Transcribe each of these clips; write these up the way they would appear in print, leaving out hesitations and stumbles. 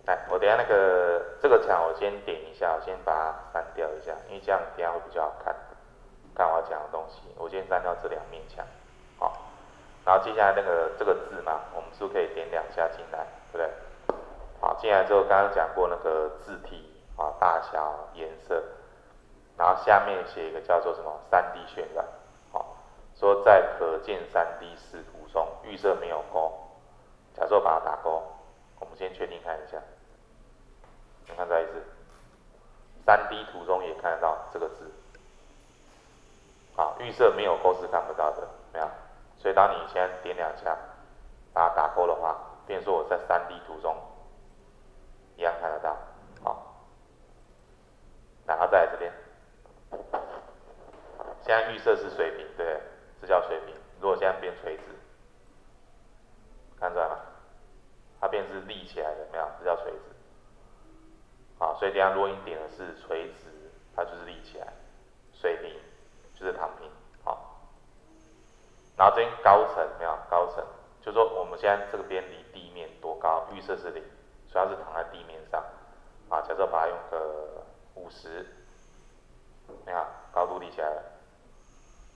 来，我等一下那个这个墙我先点一下，我先把它删掉一下，因为这样等一下会比较好看。看我要讲的东西，我先删掉这两面墙，好，然后接下来那个这个字嘛，我们是不是可以点两下进来，对不对？好，进来之后刚刚讲过那个字体啊，大小、颜色，然后下面写一个叫做什么3D 渲染，好，说在可见3D 视图中预设没有勾，假设我把它打勾，我们先确定看一下，你看再一次，3D 图中也看得到这个字。好，预设没有勾是看不到的，没有。所以当你现在点两下，把它打勾的话，变成说我在3D 图中一样看得到。好，然后再来这边，现在预设是水平，对，这叫水平。如果现在变垂直，看出来吗？它变是立起来的，没有？这叫垂直。好，所以等下如果你点的是垂直，它就是立起来；水平就是躺平。好，然后这边高层没有？高层就是说我们现在这个边离地面多高？预设是0，所以它是躺在地面上。啊，假设把它用个50，你看高度立起来了，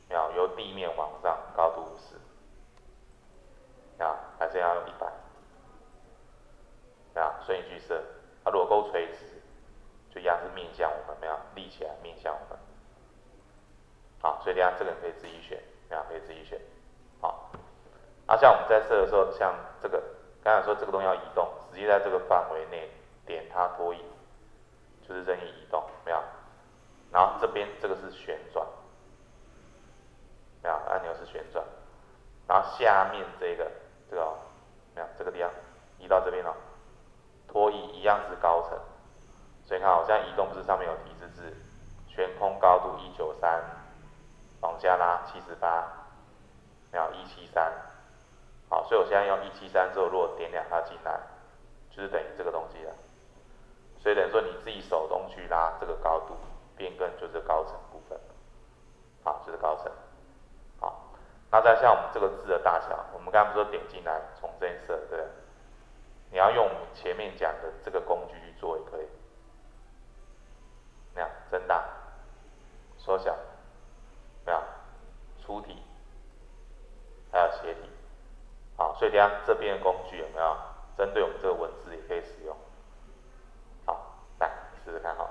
没有？由地面往上，高度50，啊，还是要用100，啊，所以你去设。啊，如果勾垂直，就一样是面向我们，没有？立起来面向我们。好，所以等下这个可以自己选，没有？可以自己选。好，啊，像我们在设的时候，像这个，刚才说这个东西要移动，直接在这个范围内点它拖移，就是任意移动，没有？然后这边这个是旋转，没有？按钮是旋转，然后下面这个哦，没有？这个地方移到这边哦，拖移一样是高层，所以看我现在移动不是上面有提示字，悬空高度193，往下拉78，没有173。好，所以我现在用173之后，如果点两下进来，就是等于这个东西了。所以等于说你自己手动去拉这个高度，变更就是高层部分。好，就是高层。好，那再像我们这个字的大小，我们刚刚不是说点进来从这边设，对不对？你要用我们前面讲的这个工具去做也可以。那样增大、缩小，没有？粗体，还有斜体。好，所以等下这边的工具有没有针对我们这个文字也可以使用？好，来试试看哈。